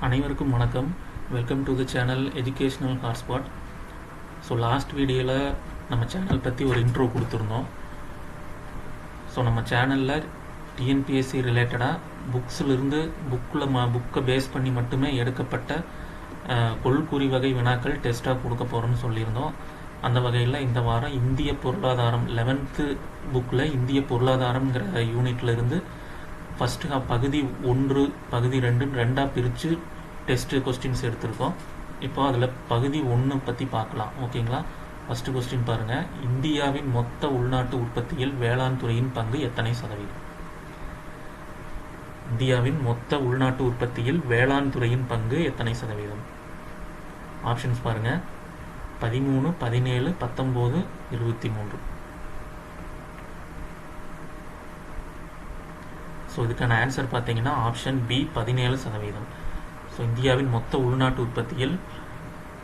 அனைவருக்கும் வணக்கம். Welcome to the channel educational hotspot. So last வீடியோவில் நம்ம சேனல் பற்றி ஒரு இன்ட்ரோ கொடுத்துருந்தோம். ஸோ நம்ம சேனலில் டிஎன்பிஎஸ்சி ரிலேட்டடாக புக்ஸிலிருந்து புக்கை பேஸ் பண்ணி மட்டுமே எடுக்கப்பட்ட கொள்குறி வகை வினாக்கள் டெஸ்ட்டாக கொடுக்க போகிறோம்னு சொல்லியிருந்தோம். அந்த வகையில் இந்த வாரம் இந்திய பொருளாதாரம் 11th புக்கில் இந்திய பொருளாதாரம்ங்கிற யூனிட்லேருந்து ஃபஸ்ட்டு பகுதி 1 பகுதி 2 பிரித்து டெஸ்ட்டு கொஸ்டின்ஸ் எடுத்திருக்கோம். இப்போ அதில் பகுதி 1 பற்றி பார்க்கலாம். ஓகேங்களா? ஃபஸ்ட்டு கொஸ்டின் பாருங்கள். இந்தியாவின் மொத்த உள்நாட்டு உற்பத்தியில் வேளாண் துறையின் பங்கு எத்தனை சதவீதம்? இந்தியாவின் மொத்த உள்நாட்டு உற்பத்தியில் வேளாண் துறையின் பங்கு எத்தனை சதவீதம்? ஆப்ஷன்ஸ் பாருங்கள். 13, 17, 19, 23. ஸோ இதுக்கான ஆன்சர் பார்த்தீங்கன்னா ஆப்ஷன் பி 17%. ஸோ இந்தியாவின் மொத்த உள்நாட்டு உற்பத்தியில்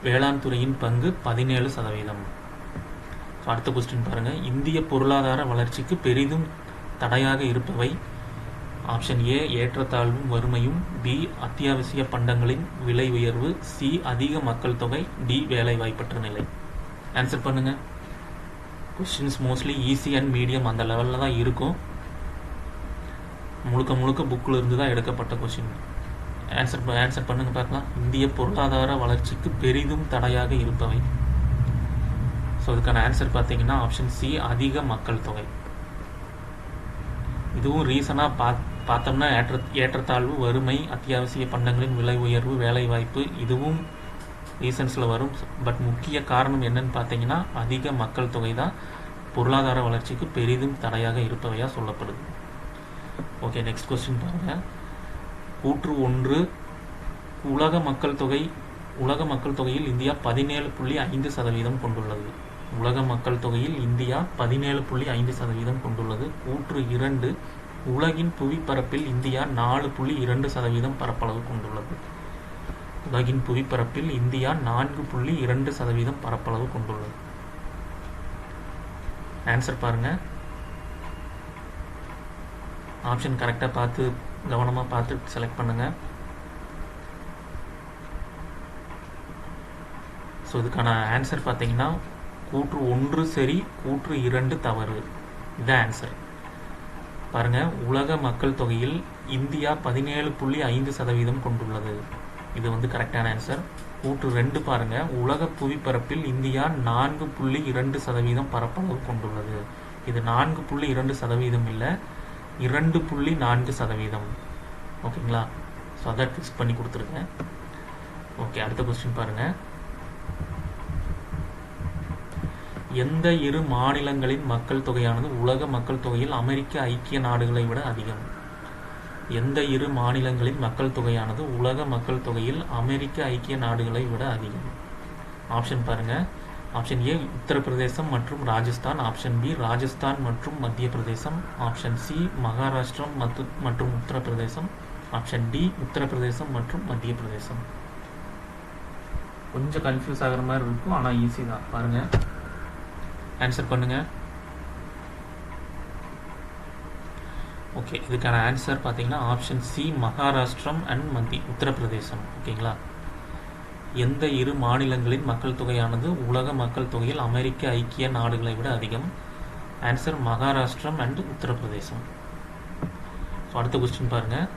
வேளாண் துறையின் பங்கு 17%. ஸோ அடுத்த கொஸ்டின் பாருங்கள். இந்திய பொருளாதார வளர்ச்சிக்கு பெரிதும் தடையாக இருப்பவை? ஆப்ஷன் ஏ ஏற்றத்தாழ்வும் வறுமையும், பி அத்தியாவசிய பண்டங்களின் விலை உயர்வு, சி அதிக மக்கள் தொகை, டி வேலை வாய்ப்பற்ற நிலை. ஆன்சர் பண்ணுங்கள். Questions mostly easy and medium அந்த லெவலில் தான் இருக்கும். முழுக்க புக்கில் இருந்து தான் எடுக்கப்பட்ட கொஸ்டின். ஆன்சர் பண்ணுங்க பார்க்கலாம். இந்திய பொருளாதார வளர்ச்சிக்கு பெரிதும் தடையாக இருப்பவை. ஸோ இதுக்கான ஆன்சர் பார்த்தீங்கன்னா ஆப்ஷன் சி அதிக மக்கள் தொகை. இதுவும் ரீசனாக பார்த்தோம்னா ஏற்றத்தாழ்வு, வறுமை, அத்தியாவசிய பண்டங்களின் விலை உயர்வு, வேலை வாய்ப்பு, இதுவும் ரீசன்ஸில் வரும். பட் முக்கிய காரணம் என்னன்னு பார்த்தீங்கன்னா அதிக மக்கள் தொகை தான் பொருளாதார வளர்ச்சிக்கு பெரிதும் தடையாக இருப்பவையாக சொல்லப்படுது. ஓகே, நெக்ஸ்ட் கொஸ்டின் பாருங்கள். கூற்று 1. உலக மக்கள் தொகையில் இந்தியா 17.5% கொண்டுள்ளது. உலக மக்கள் தொகையில் இந்தியா 17.5% கொண்டுள்ளது. கூற்று 2. உலகின் புவிப்பரப்பில் இந்தியா 4.2% பரப்பளவு கொண்டுள்ளது. உலகின் புவிப்பரப்பில் இந்தியா 4.2% பரப்பளவு கொண்டுள்ளது. ஆன்சர் பாருங்கள். ஆப்ஷன் கரெக்டாக பார்த்து கவனமாக பார்த்து செலக்ட் பண்ணுங்கள். ஸோ இதுக்கான ஆன்சர் பார்த்தீங்கன்னா கூற்று 1 சரி, கூற்று 2 தவறு. இதுதான் ஆன்சர். பாருங்கள், உலக மக்கள் தொகையில் இந்தியா 17.5% கொண்டுள்ளது. இது கரெக்டான ஆன்சர். கூற்று 2 பாருங்கள், உலக புவிப்பரப்பில் இந்தியா 4.2% பரப்பளவு கொண்டுள்ளது. இது 4.2% இல்லை, 2.4%. ஓகேங்களா? ஸோ அதை ஃபிக்ஸ் பண்ணி கொடுத்துருக்கேன். ஓகே, அடுத்த கொஸ்டின் பாருங்கள். எந்த இரு மாநிலங்களின் மக்கள் தொகையானது உலக மக்கள் தொகையில் அமெரிக்க ஐக்கிய நாடுகளை விட அதிகம்? எந்த இரு மாநிலங்களின் மக்கள் தொகையானது உலக மக்கள் தொகையில் அமெரிக்க ஐக்கிய நாடுகளை விட அதிகம்? ஆப்ஷன் பாருங்கள். ஆப்ஷன் ஏ உத்தரப்பிரதேசம் மற்றும் ராஜஸ்தான், ஆப்ஷன் பி ராஜஸ்தான் மற்றும் மத்திய பிரதேசம், ஆப்ஷன் சி மகாராஷ்டிரம் மற்றும் உத்தரப்பிரதேசம், ஆப்ஷன் டி உத்தரப்பிரதேசம் மற்றும் மத்திய பிரதேசம். கொஞ்சம் கன்ஃபியூஸ் ஆகிற மாதிரி இருக்கும், ஆனால் ஈஸி தான். பாருங்கள், ஆன்சர் பண்ணுங்கள். ஓகே, இதுக்கான ஆன்சர் பார்த்தீங்கன்னா option C Maharashtra and Uttar Pradesh. ஓகேங்களா? எந்த இரு மாநிலங்களின் மக்கள் தொகையானது உலக மக்கள் தொகையில் அமெரிக்க ஐக்கிய நாடுகளை விட அதிகம்? Answer Maharashtra and Uttar Pradesh. So அடுத்த கொஸ்டின் பாருங்கள்.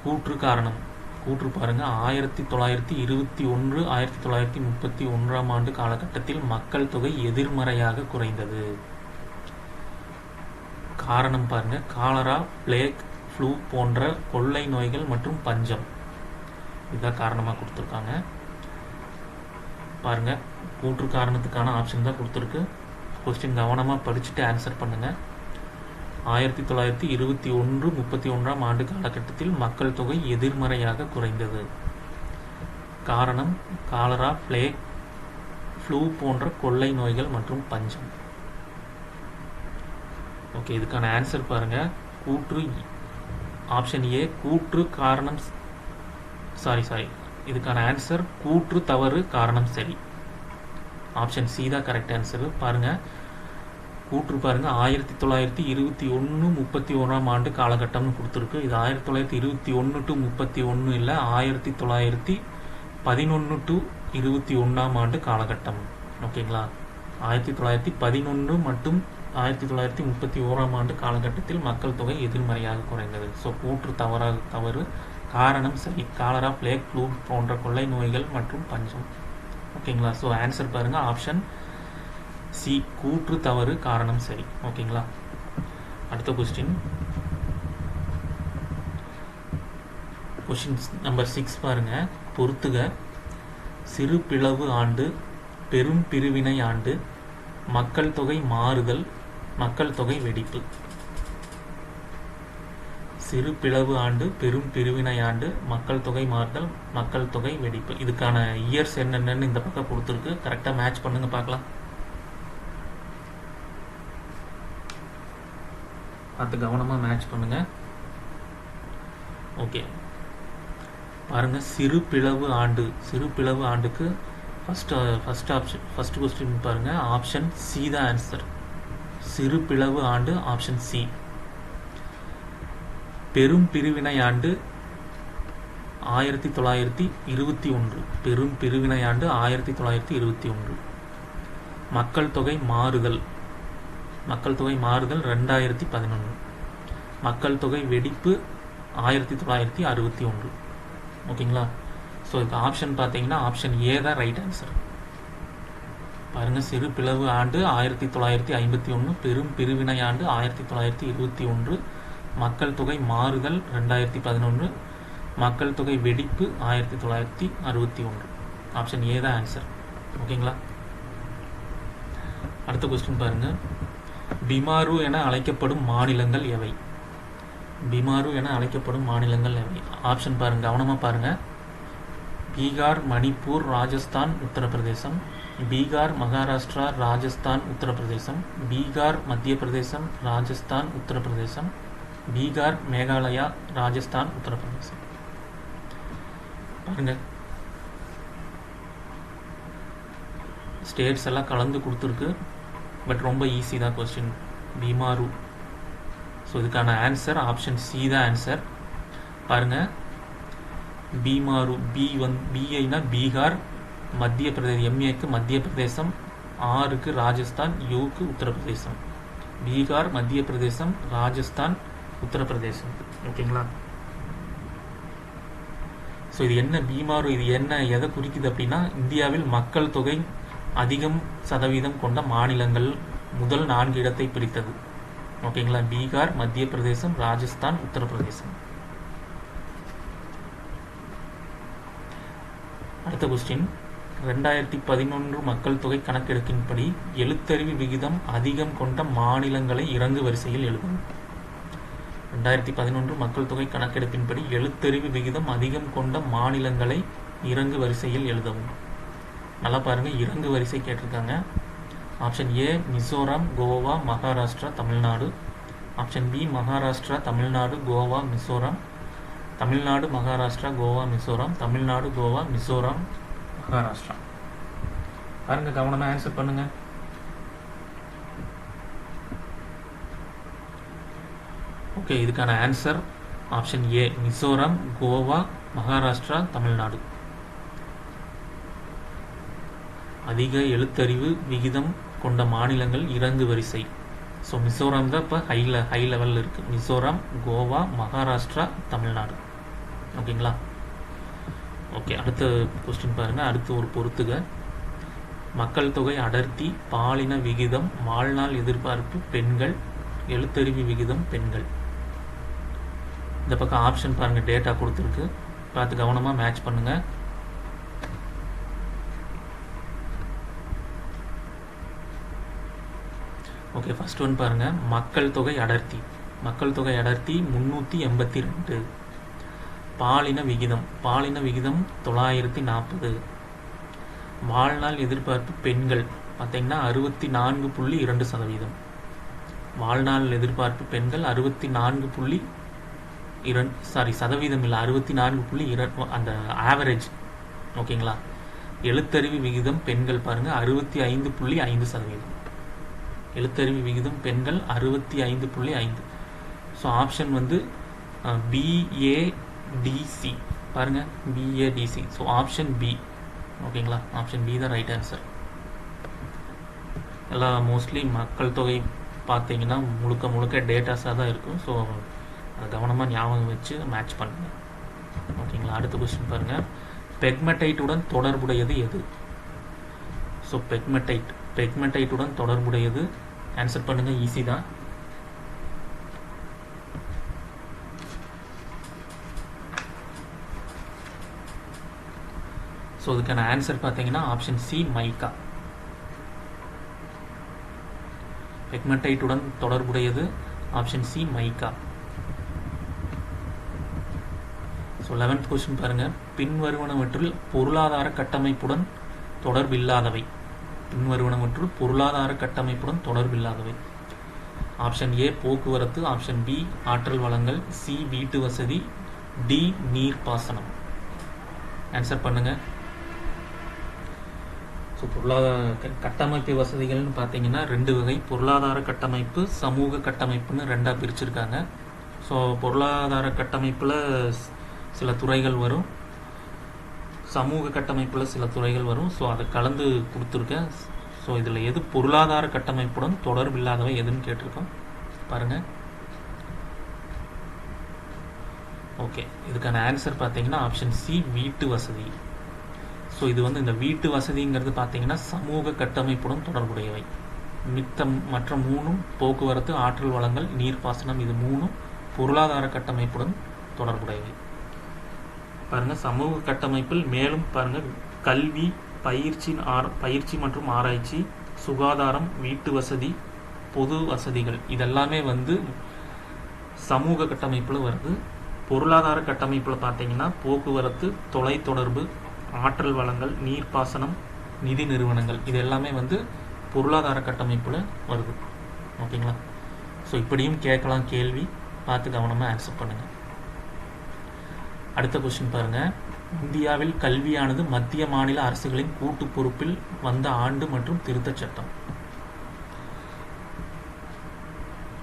கூற்று காரணம். கூற்று பாருங்கள். 1921 1931 ஆண்டு காலகட்டத்தில் மக்கள் தொகை எதிர்மறையாக குறைந்தது. காரணம் பாருங்கள். காலரா, பிளேக், ஃப்ளூ போன்ற கொள்ளை நோய்கள் மற்றும் பஞ்சம். இதுதான் காரணமாக கொடுத்துருக்காங்க. பாருங்கள், கூற்று காரணத்துக்கான ஆப்ஷன் தான் கொடுத்துருக்கு. கொஸ்டின் கவனமாக படிச்சுட்டு ஆன்சர் பண்ணுங்கள். 1921 31 ஆண்டு காலகட்டத்தில் மக்கள் தொகை எதிர்மறையாக குறைந்தது. காரணம் காலரா, பிளேக், ஃப்ளூ போன்ற கொள்ளை நோய்கள் மற்றும் பஞ்சம். ஓகே, இதுக்கான ஆன்சர் பாருங்கள். கூற்று ஆப்ஷன் ஏ கூற்று காரணம் சாரி இதுக்கான ஆன்சர் கூற்று தவறு, காரணம் சரி. ஆப்ஷன் சி தான் கரெக்ட் ஆன்சர். பாருங்கள், கூற்று பாருங்க 1921 31ஆம் ஆண்டு காலகட்டம்னு கொடுத்துருக்கு. இது 1921 டு 31 இல்லை, 1911 டு 21ஆம் ஆண்டு காலகட்டம். ஓகேங்களா, 1911 மற்றும் 1931ஆம் ஆண்டு காலகட்டத்தில் மக்கள் தொகை எதிர்மறையாக குறைந்தது. ஸோ கூற்று தவறு, காரணம் சரி. காலரா, பிளேக், ஃப்ளூ போன்ற கொள்ளை நோய்கள் மற்றும் பஞ்சம். ஓகேங்களா, ஸோ ஆன்சர் பாருங்க ஆப்ஷன் சி, கூற்று தவறு, காரணம் சரி. ஓகேங்களா, அடுத்த கொஸ்டின் நம்பர் 6 பாருங்க. பொறுத்துக. சிறு பிளவு ஆண்டு, பெரும் பிரிவினை ஆண்டு, மக்கள் தொகை மாறுதல், மக்கள் தொகை வெடிப்பு. சிறு பிளவு ஆண்டு, பெரும் பிரிவினை ஆண்டு, மக்கள் தொகை மாறுதல், மக்கள் தொகை வெடிப்பு. இதுக்கான இயர்ஸ் என்னென்னு இந்த பக்கம் கொடுத்துருக்கு. கரெக்டாக மேட்ச் பண்ணுங்க பார்க்கலாம். பார்த்து கவனமாக மேட்ச் பண்ணுங்க. ஓகே பாருங்க, சிறு பிளவு ஆண்டு. சிறு பிளவு ஆண்டுக்கு ஃபர்ஸ்ட் கொஸ்டின் பாருங்க, ஆப்ஷன் சி தான் ஆன்சர். சிறு பிளவு ஆண்டு ஆப்ஷன் சி. பெரும் பிரிவினை ஆண்டு 1921. பெரும் பிரிவினை ஆண்டு 1921. மக்கள் தொகை மாறுதல் 2011. மக்கள் தொகை வெடிப்பு 1961. ஓகேங்களா, ஸோ இதுக்கு ஆப்ஷன் பார்த்தீங்கன்னா ஆப்ஷன் ஏ தான் ரைட் ஆன்சர். பாருங்க, சிறு பிளவு ஆண்டு 1951, பெரும் பிரிவினை ஆண்டு 1921, மக்கள் தொகை மாறுதல் 2011, மக்கள் தொகை வெடிப்பு 1961. ஆப்ஷன் ஏ தான் ஆன்சர். ஓகேங்களா, அடுத்த கொஸ்டின் பாருங்க. பிமாரு என அழைக்கப்படும் மாநிலங்கள் எவை? பிமாரு என அழைக்கப்படும் மாநிலங்கள் எவை? ஆப்ஷன் பாருங்க, கவனமா பாருங்க. பீகார், மணிப்பூர், ராஜஸ்தான், உத்தரப்பிரதேசம். பீகார், மகாராஷ்டிரா, ராஜஸ்தான், உத்தரப்பிரதேசம். பீகார், மத்திய பிரதேசம், ராஜஸ்தான், உத்தரப்பிரதேசம். பீகார், மேகாலயா, ராஜஸ்தான், உத்தரப்பிரதேசம். பாருங்க, ஸ்டேட்ஸ் எல்லாம் கலந்து கொடுத்துருக்கு. பட் ரொம்ப ஈஸி தான் கொஸ்டின். பிமாரு. ஸோ இதுக்கான ஆன்சர் ஆப்ஷன் சி தான் ஆன்சர். பாருங்க, பிமாரு. பிஐனா பீகார், மத்திய பிரதேசம், எம்ஏக்கு மத்திய பிரதேசம், ஆருக்கு ராஜஸ்தான், யூக்கு உத்தரப்பிரதேசம். பீகார், மத்திய பிரதேசம், ராஜஸ்தான், உத்தரப்பிரதேசம். ஓகேங்களா, ஸோ இது என்ன பிமாரு, இது என்ன எதை குறிக்குது அப்படின்னா, இந்தியாவில் மக்கள் தொகை அதிகம் சதவீதம் கொண்ட மாநிலங்கள் முதல் 4 இடத்தை பிடித்தது. ஓகேங்களா, பீகார், மத்திய பிரதேசம், ராஜஸ்தான், உத்தரப்பிரதேசம். அடுத்த கொஸ்டின், 2011 மக்கள் தொகை கணக்கெடுப்பின்படி எழுத்தறிவு விகிதம் அதிகம் கொண்ட மாநிலங்களை இறங்கு வரிசையில் எழுதவும். 2011 மக்கள் தொகை கணக்கெடுப்பின்படி எழுத்தறிவு விகிதம் அதிகம் கொண்ட மாநிலங்களை இறங்கு வரிசையில் எழுதவும். நல்லா பாருங்க, இறங்கு வரிசை கேட்டிருக்காங்க. Option A Mizoram, Goa, Maharashtra, Tamil Nadu. Option B Maharashtra, Tamil Nadu, Goa, Mizoram. Tamil Nadu, Maharashtra, Goa, Mizoram. Tamil Nadu, Goa, Mizoram, Maharashtra. பாருங்க, கவனமா ஆன்சர் பண்ணுங்க. ஓகே, இதுக்கான answer option A Mizoram, Goa, Maharashtra, Tamil Nadu. அதிக எழுத்தறிவு விகிதம் கொண்ட மாநிலங்கள் இறங்கு வரிசை. ஸோ மிசோரம் தான் இப்போ ஹை லெவலில் இருக்குது. மிசோரம், கோவா, மகாராஷ்டிரா, தமிழ்நாடு. ஓகேங்களா, ஓகே அடுத்த கொஸ்டின் பாருங்கள். அடுத்து ஒரு பொறுத்துக. மக்கள் தொகை அடர்த்தி, பாலின விகிதம், வாழ்நாள் எதிர்பார்ப்பு பெண்கள், எழுத்தறிவு விகிதம் பெண்கள். இந்த பக்கம் ஆப்ஷன் பாருங்கள், டேட்டா கொடுத்துருக்கு. பார்த்து கவனமாக மேட்ச் பண்ணுங்கள். ஓகே, ஃபர்ஸ்ட் ஒன் பாருங்க. மக்கள் தொகை அடர்த்தி. மக்கள் தொகை அடர்த்தி 382. பாலின விகிதம். பாலின விகிதம் 940. வாழ்நாள் எதிர்பார்ப்பு பெண்கள் பார்த்தீங்கன்னா 64.2%. வாழ்நாள் எதிர்பார்ப்பு பெண்கள் 64.2 சதவீதம் இல்லை, 64.2 அந்த ஆவரேஜ். ஓகேங்களா, எழுத்தறிவு விகிதம் பெண்கள் பாருங்க 65.5%. எழுத்தறிவு விகிதம் பெண்கள் 65.5. ஸோ ஆப்ஷன் வந்து பிஏடிசி. பாருங்கள், பிஏடிசி. So option B. ஓகேங்களா, ஆப்ஷன் பி தான் ரைட் ஆன்சர். எல்லாம் மோஸ்ட்லி மக்கள் தொகை பார்த்தீங்கன்னா முழுக்க டேட்டாஸாக தான் இருக்கும். ஸோ அதை கவனமாக ஞாபகம் வச்சு மேட்ச் பண்ணுங்க. ஓகேங்களா, அடுத்த கொஸ்டின் பாருங்கள். பெக்மெடைட்டுடன் தொடர்புடையது எது? ஸோ பெக்மெடைட்டுடன் தொடர்புடையது ஆன்சர் பண்ணுங்கள், ஈஸி தான். ஸோ இதுக்கான ஆன்சர் பார்த்தீங்கன்னா ஆப்ஷன் சி, மைக்கா. பெக்மெடைட்டுடன் தொடர்புடையது ஆப்ஷன் சி, மைக்கா. ஸோ 11th கொஸ்டின் பாருங்கள். பின்வருவனவற்றில் பொருளாதார கட்டமைப்புடன் தொடர்பில்லாதவை. ஆப்ஷன் ஏ போக்குவரத்து, ஆப்ஷன் பி ஆற்றல் வளங்கள், சி வீட்டு வசதி, டி நீர்ப்பாசனம். ஆன்சர் பண்ணுங்கள். ஸோ பொருளாதார கட்டமைப்பு வசதிகள்னு பார்த்தீங்கன்னா 2 வகை. பொருளாதார கட்டமைப்பு, சமூக கட்டமைப்புன்னு 2ஆக பிரிச்சிருக்காங்க. ஸோ பொருளாதார கட்டமைப்பில் சில துறைகள் வரும், சமூக கட்டமைப்பில் சில துறைகள் வரும். ஸோ அதை கலந்து கொடுத்துருக்கேன். ஸோ இதில் எது பொருளாதார கட்டமைப்புடன் தொடர்பில்லாதவை எதுன்னு கேட்டிருக்கோம் பாருங்கள். ஓகே, இதுக்கான ஆன்சர் பார்த்தீங்கன்னா ஆப்ஷன் சி, வீட்டு வசதி. ஸோ இது வந்து இந்த வீட்டு வசதிங்கிறது பார்த்தீங்கன்னா சமூக கட்டமைப்புடன் தொடர்புடையவை. மற்ற 3 போக்குவரத்து, ஆற்றல் வளங்கள், நீர்ப்பாசனம், இது 3 பொருளாதார கட்டமைப்புடன் தொடர்புடையவை. பாருங்கள், சமூக கட்டமைப்பில் மேலும் பாருங்கள், கல்வி, பயிற்சி மற்றும் ஆராய்ச்சி, சுகாதாரம், வீட்டு வசதி, பொது வசதிகள், இதெல்லாமே வந்து சமூக கட்டமைப்பில் வருது. பொருளாதார கட்டமைப்பில் பார்த்தீங்கன்னா போக்குவரத்து, தொலைத்தொடர்பு, ஆற்றல் வளங்கள், நீர்ப்பாசனம், நிதி நிறுவனங்கள், இது எல்லாமே வந்து பொருளாதார கட்டமைப்பில் வருது. ஓகேங்களா, ஸோ இப்படியும் கேட்கலாம் கேள்வி, பார்த்து கவனமாக ஆன்சர் பண்ணுங்கள். அடுத்த கொஸ்டின் பாருங்கள். இந்தியாவில் கல்வியானது மத்திய மாநில அரசுகளின் கூட்டு பொறுப்பில் வந்த ஆண்டு மற்றும் திருத்தச் சட்டம்.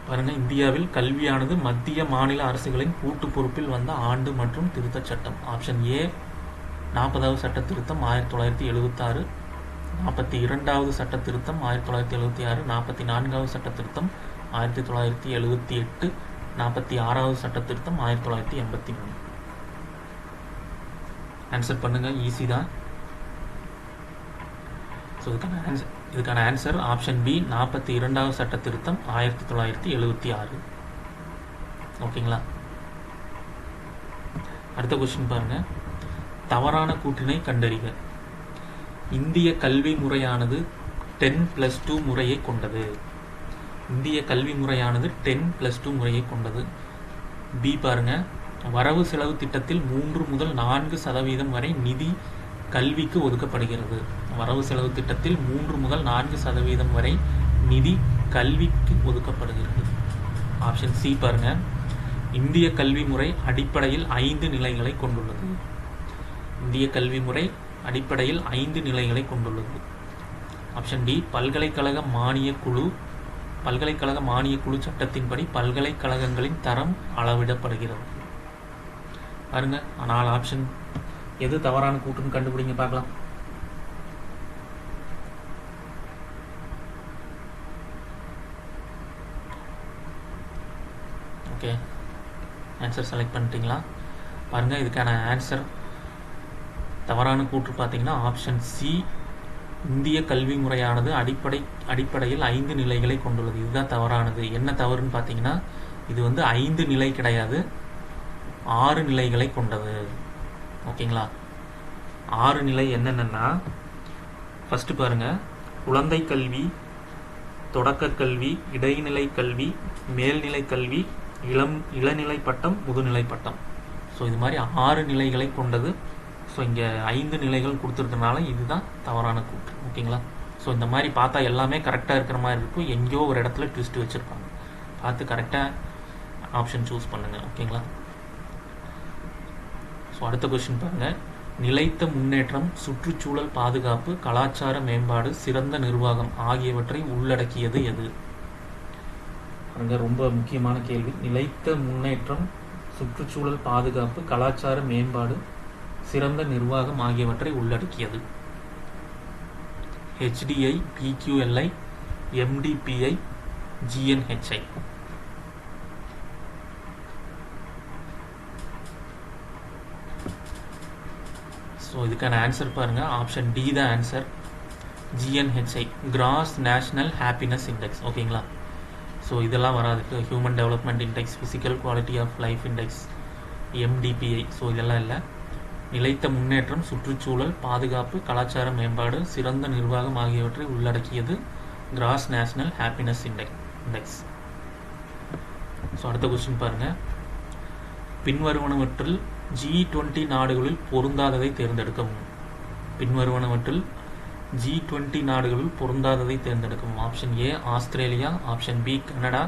பாருங்கள், இந்தியாவில் கல்வியானது மத்திய மாநில அரசுகளின் கூட்டு பொறுப்பில் வந்த ஆண்டு மற்றும் திருத்தச் சட்டம். ஆப்ஷன் ஏ 40வது சட்ட திருத்தம் 1976, 42வது சட்ட திருத்தம் 1976, 44வது சட்ட திருத்தம் 1978, 46வது சட்ட திருத்தம் 1983. ஆன்சர் பண்ணுங்கள், ஈஸி தான். ஸோ இதுக்கான ஆன்சர் ஆப்ஷன் பி 42வது சட்ட திருத்தம் 1976. ஓகேங்களா, அடுத்த கொஸ்டின் பாருங்கள். தவறான கூற்றினை கண்டறிக. இந்திய கல்வி முறையானது 10+2 முறையை கொண்டது. இந்திய கல்வி முறையானது 10+2 முறையை கொண்டது. பி பாருங்க, வரவு செலவு திட்டத்தில் 3 முதல் 4% வரை நிதி கல்விக்கு ஒதுக்கப்படுகிறது. வரவு செலவு திட்டத்தில் 3 முதல் 4% வரை நிதி கல்விக்கு ஒதுக்கப்படுகிறது. ஆப்ஷன் சி பாருங்க, இந்திய கல்வி முறை அடிப்படையில் 5 நிலைகளை கொண்டுள்ளது. இந்திய கல்வி முறை அடிப்படையில் 5 நிலைகளை கொண்டுள்ளது. ஆப்ஷன் டி பல்கலைக்கழக மானிய குழு சட்டத்தின்படி பல்கலைக்கழகங்களின் தரம் அளவிடப்படுகிறது. பாருங்க, 4 ஆப்ஷன் எது தவறான கூற்றுன்னு கண்டுபிடிங்க பார்க்கலாம். ஓகே, ஆன்சர் செலக்ட் பண்ணிட்டீங்களா? பாருங்க, இதுக்கான ஆன்சர் தவறான கூற்று பார்த்தீங்கன்னா ஆப்ஷன் சி, இந்திய கல்வி முறையானது அடிப்படையில் 5 நிலைகளை கொண்டுள்ளது. இதுதான் தவறானது. என்ன தவறுன்னு பார்த்தீங்கன்னா, இது வந்து 5 நிலை கிடையாது, 6 நிலைகளை கொண்டது. ஓகேங்களா, 6 நிலை என்னென்னா, ஃபஸ்ட்டு பாருங்கள், குழந்தை கல்வி, தொடக்க கல்வி, இடைநிலை கல்வி, மேல்நிலை கல்வி, இளநிலை பட்டம், முதுநிலை பட்டம். ஸோ இது மாதிரி 6 நிலைகளை கொண்டது. ஸோ இங்கே 5 நிலைகள் கொடுத்துருக்கனால இதுதான் தவறான கூற்று. ஓகேங்களா, ஸோ இந்த மாதிரி பார்த்தா எல்லாமே கரெக்டாக இருக்கிற மாதிரி இருக்கும், எங்கேயோ ஒரு இடத்துல ட்விஸ்ட் வச்சுருப்பாங்க. பார்த்து கரெக்டாக ஆப்ஷன் சூஸ் பண்ணுங்கள். ஓகேங்களா, ஸோ அடுத்த கொஸ்டின் பாருங்கள். நிலைத்த முன்னேற்றம், சுற்றுச்சூழல் பாதுகாப்பு, கலாச்சார மேம்பாடு, சிறந்த நிர்வாகம் ஆகியவற்றை உள்ளடக்கியது எது? ரொம்ப முக்கியமான கேள்வி. நிலைத்த முன்னேற்றம், சுற்றுச்சூழல் பாதுகாப்பு, கலாச்சார மேம்பாடு, சிறந்த நிர்வாகம் ஆகியவற்றை உள்ளடக்கியது. HDI, PQLI, MDPI, GNHI. So இதுக்கான ஆன்சர் பாருங்கள். ஆப்ஷன் டி தான் answer. GNHI, gross national happiness index. ஓகேங்களா? ஸோ இதெல்லாம் வராதுக்கு. Human development index, physical quality of life index, MDPI. So இதெல்லாம் இல்லை. நிலைத்த முன்னேற்றம், சுற்றுச்சூழல் பாதுகாப்பு, கலாச்சார மேம்பாடு, சிறந்த நிர்வாகம் ஆகியவற்றை உள்ளடக்கியது cross national happiness index. So அடுத்த கொஸ்டின் பாருங்கள். பின்வருவனவற்றில் G20 நாடுகளில் பொருந்தாததை தேர்ந்தெடுக்கவும். பின்வருவனவற்றில் G20 நாடுகளில் பொருந்தாததை தேர்ந்தெடுக்கவும். Option A Australia, option B Canada,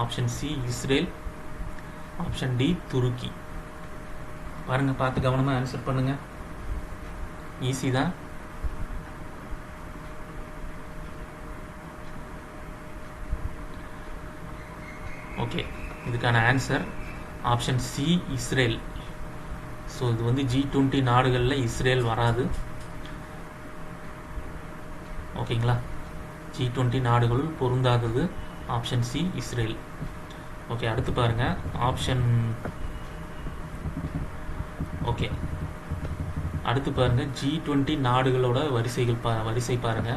option C Israel, option D துருக்கி. பாருங்க, பார்த்து கவனமா ஆன்சர் பண்ணுங்க. ஈஸி தான். ஓகே, இதுக்கான answer option C Israel. So இது வந்து G20 நாடுகளில் இஸ்ரேல் வராது. ஓகேங்களா? G20 நாடுகளுள் பொருந்தாதது ஆப்ஷன் சி இஸ்ரேல். ஓகே, அடுத்து பாருங்க. ஓகே, அடுத்து பாருங்க. G20 நாடுகளோட வரிசை பாருங்க.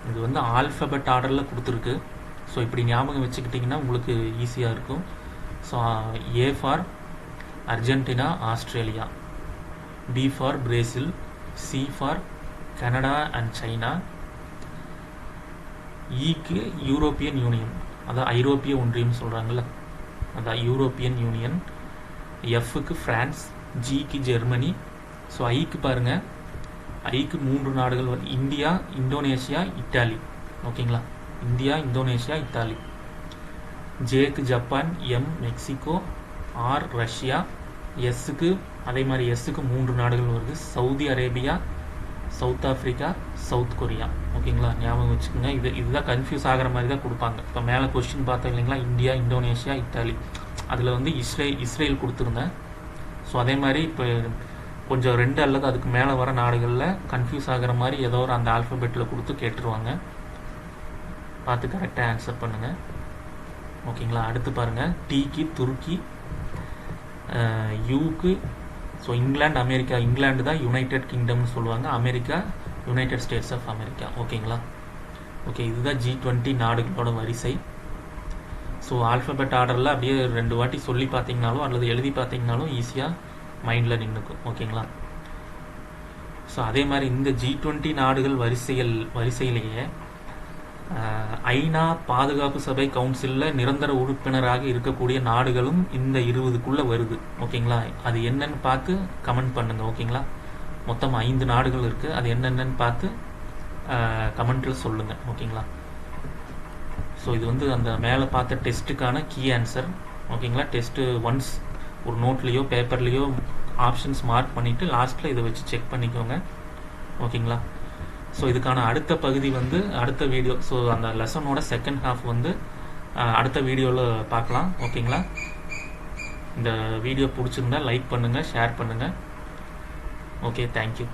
இது வந்து ஆல்ஃபபெட் ஆர்டரில் கொடுத்துருக்கு. ஸோ இப்படி ஞாபகம் வச்சுக்கிட்டிங்கன்னா உங்களுக்கு ஈஸியாக இருக்கும். So A for Argentina, Australia, B for Brazil, C for Canada and China, ஈக்கு யூரோப்பியன் யூனியன், அதான் ஐரோப்பிய ஒன்றியம் சொல்கிறாங்கல்ல, அதான் யூரோப்பியன் யூனியன், எஃப்க்கு ஃப்ரான்ஸ், ஜிக்கு ஜெர்மனி. ஸோ ஐக்கு பாருங்கள், ஐக்கு 3 நாடுகள் வருது. India, Indonesia, Italy. ஓகேங்களா? India, Indonesia, Italy. ஜேக்கு Japan, M Mexico, R Russia, எஸ்ஸுக்கு அதே மாதிரி எஸ்ஸுக்கு 3 நாடுகள் வருது. Saudi Arabia, South Africa, South Korea. ஓகேங்களா? ஞாபகம் வச்சுக்கோங்க. இதுதான் கன்ஃபியூஸ் ஆகிற மாதிரி தான் கொடுப்பாங்க. இப்போ மேலே கொஸ்டின் பார்த்தோம் இல்லைங்களா, இந்தியா, இந்தோனேஷியா, இத்தாலி. அதில் வந்து இஸ்ரேல் கொடுத்துருந்தேன். ஸோ அதே மாதிரி இப்போ கொஞ்சம் 2 அல்லது அதுக்கு மேலே வர நாடுகளில் கன்ஃபியூஸ் ஆகிற மாதிரி ஏதோ ஒரு அந்த ஆல்ஃபபெட்டில் கொடுத்து கேட்டுருவாங்க. பார்த்து கரெக்டாக ஆன்சர் பண்ணுங்கள். ஓகேங்களா? அடுத்து பாருங்கள். டிக்கு துருக்கி, யூக்கு ஸோ இங்கிலாந்து, அமெரிக்கா. இங்கிலாந்து தான் யுனைடெட் கிங்டம்னு சொல்லுவாங்க. America united states of America. ஓகேங்களா? ஓகே, இதுதான் G20 நாடுகளோட வரிசை. ஸோ ஆல்ஃபபெட் ஆர்டரில் அப்படியே 2 வாட்டி சொல்லி பார்த்தீங்கனாலும் அல்லது எழுதி பார்த்தீங்கனாலும் ஈஸியாக மைண்டில் நின்றுக்கும். ஓகேங்களா? ஸோ அதே மாதிரி இந்த G20 நாடுகள் வரிசையிலேயே ஐநா பாதுகாப்பு சபை கவுன்சிலில் நிரந்தர உறுப்பினராக இருக்கக்கூடிய நாடுகளும் இந்த 20க்குள்ளே வருது. ஓகேங்களா? அது என்னன்னு பார்த்து கமெண்ட் பண்ணுங்க. ஓகேங்களா? மொத்தம் 5 நாடுகள் இருக்குது. அது என்னென்னு பார்த்து கமெண்ட்டில் சொல்லுங்கள். ஓகேங்களா? ஸோ இது வந்து அந்த மேலே பார்த்த டெஸ்ட்டுக்கான கீ ஆன்சர். ஓகேங்களா? டெஸ்ட்டு ஒன்ஸ் ஒரு நோட்லேயோ பேப்பர்லேயோ ஆப்ஷன்ஸ் மார்க் பண்ணிவிட்டு லாஸ்ட்டில் இதை வச்சு செக் பண்ணிக்கோங்க. ஓகேங்களா? ஸோ இதுக்கான அடுத்த பகுதி வந்து அடுத்த வீடியோ. ஸோ அந்த லெசனோட செகண்ட் ஹாஃப் வந்து அடுத்த வீடியோவில் பார்க்கலாம். ஓகேங்களா? இந்த வீடியோ பிடிச்சிருந்தா லைக் பண்ணுங்கள், ஷேர் பண்ணுங்கள். Okay, thank you.